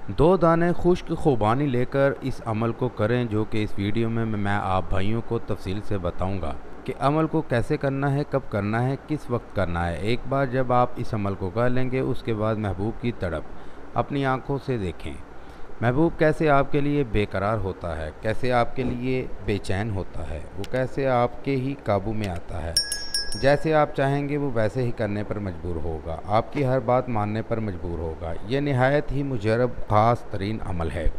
दो दाने खुश्क खुबानी लेकर इस अमल को करें जो कि इस वीडियो में मैं आप भाइयों को तफसील से बताऊंगा कि अमल को कैसे करना है, कब करना है, किस वक्त करना है। एक बार जब आप इस अमल को कर लेंगे उसके बाद महबूब की तड़प अपनी आंखों से देखें। महबूब कैसे आपके लिए बेकरार होता है, कैसे आपके लिए बेचैन होता है, वो कैसे आपके ही काबू में आता है। जैसे आप चाहेंगे वो वैसे ही करने पर मजबूर होगा, आपकी हर बात मानने पर मजबूर होगा। यह निहायत ही मुजरब ख़ास तरीन अमल है।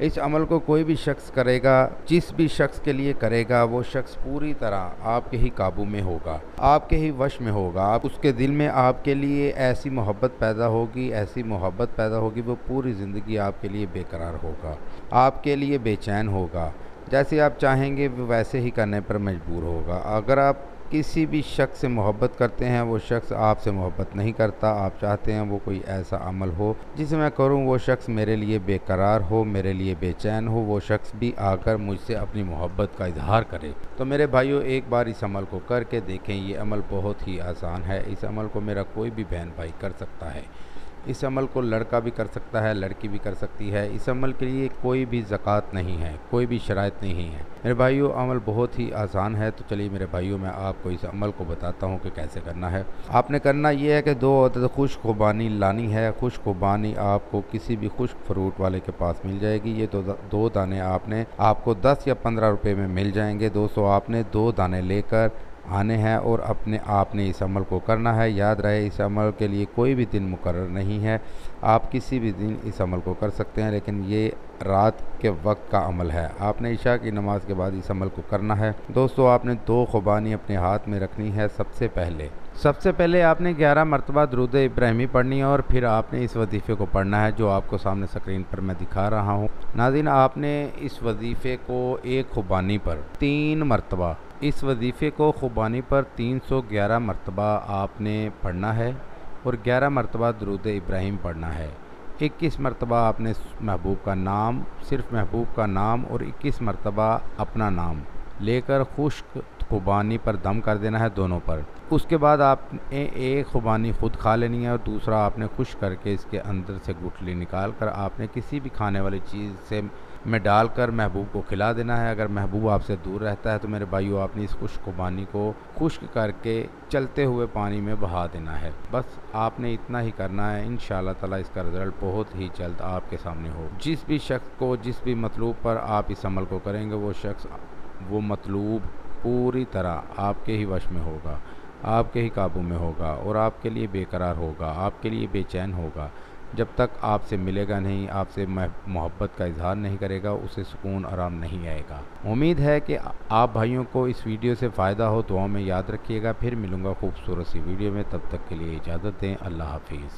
इस अमल को कोई भी शख्स करेगा, जिस भी शख्स के लिए करेगा वो शख्स पूरी तरह आपके ही काबू में होगा, आपके ही वश में होगा। आप उसके दिल में आपके लिए ऐसी मोहब्बत पैदा होगी, ऐसी मोहब्बत पैदा होगी, वो पूरी ज़िंदगी आपके लिए बेकरार होगा, आपके लिए बेचैन होगा। जैसे आप चाहेंगे वो वैसे ही करने पर मजबूर होगा। अगर आप किसी भी शख्स से मोहब्बत करते हैं, वो शख्स आपसे मोहब्बत नहीं करता, आप चाहते हैं वो कोई ऐसा अमल हो जिसे मैं करूं वो शख्स मेरे लिए बेकरार हो, मेरे लिए बेचैन हो, वो शख्स भी आकर मुझसे अपनी मोहब्बत का इजहार करे, तो मेरे भाइयों एक बार इस अमल को करके देखें। ये अमल बहुत ही आसान है। इस अमल को मेरा कोई भी बहन भाई कर सकता है। इस अमल को लड़का भी कर सकता है, लड़की भी कर सकती है। इस अमल के लिए कोई भी ज़कात नहीं है, कोई भी शराइत नहीं है। मेरे भाइयों अमल बहुत ही आसान है। तो चलिए मेरे भाइयों मैं आपको इस अमल को बताता हूँ कि कैसे करना है। आपने करना ये है कि 2 अदद खुश्क खुबानी लानी है। खुश्क खुबानी आपको किसी भी खुश्क फ्रूट वाले के पास मिल जाएगी। ये दो दाने आपको 10 या 15 रुपये में मिल जाएंगे। दोस्तों आपने 2 दाने लेकर आने हैं और आपने इस अमल को करना है। याद रहे इस अमल के लिए कोई भी दिन मुकर्रर नहीं है, आप किसी भी दिन इस अमल को कर सकते हैं, लेकिन ये रात के वक्त का अमल है। आपने इशा की नमाज के बाद इस अमल को करना है। दोस्तों आपने 2 खुबानी अपने हाथ में रखनी है। सबसे पहले आपने 11 मरतबा दुरूद इब्राहिमी पढ़नी है और फिर आपने इस वजीफ़े को पढ़ना है जो आपको सामने स्क्रीन पर मैं दिखा रहा हूँ। नाज़रीन आपने इस वजीफ़े को एक खुबानी पर 3 मरतबा, इस वजीफ़े को खुबानी पर 311 मरतबा आपने पढ़ना है और 11 मरतबा दुरूद इब्राहिम पढ़ना है। 21 मरतबा आपने महबूब का नाम, सिर्फ महबूब का नाम और 21 मरतबा अपना नाम लेकर खुश्क खुबानी पर दम कर देना है, दोनों पर। उसके बाद आपने एक खुबानी ख़ुद खा लेनी है और दूसरा आपने खुश्क करके इसके अंदर से गुठली निकाल कर आपने किसी भी खाने वाली चीज़ से में डालकर महबूब को खिला देना है। अगर महबूब आपसे दूर रहता है तो मेरे भाइयों आपने इस खुश्क खुबानी को खुश्क करके चलते हुए पानी में बहा देना है। बस आपने इतना ही करना है। इंशाअल्लाह ताला इसका रिज़ल्ट बहुत ही जल्द आपके सामने हो। जिस भी शख्स को जिस भी मतलूब पर आप इस अमल को करेंगे वो शख्स वो मतलूब पूरी तरह आपके ही वश में होगा, आपके ही काबू में होगा और आपके लिए बेकरार होगा, आपके लिए बेचैन होगा। जब तक आपसे मिलेगा नहीं, आपसे मोहब्बत का इजहार नहीं करेगा, उसे सुकून आराम नहीं आएगा। उम्मीद है कि आप भाइयों को इस वीडियो से फ़ायदा हो। दुआ में याद रखिएगा। फिर मिलूँगा खूबसूरत सी वीडियो में, तब तक के लिए इजाज़त दें। अल्लाह हाफिज़।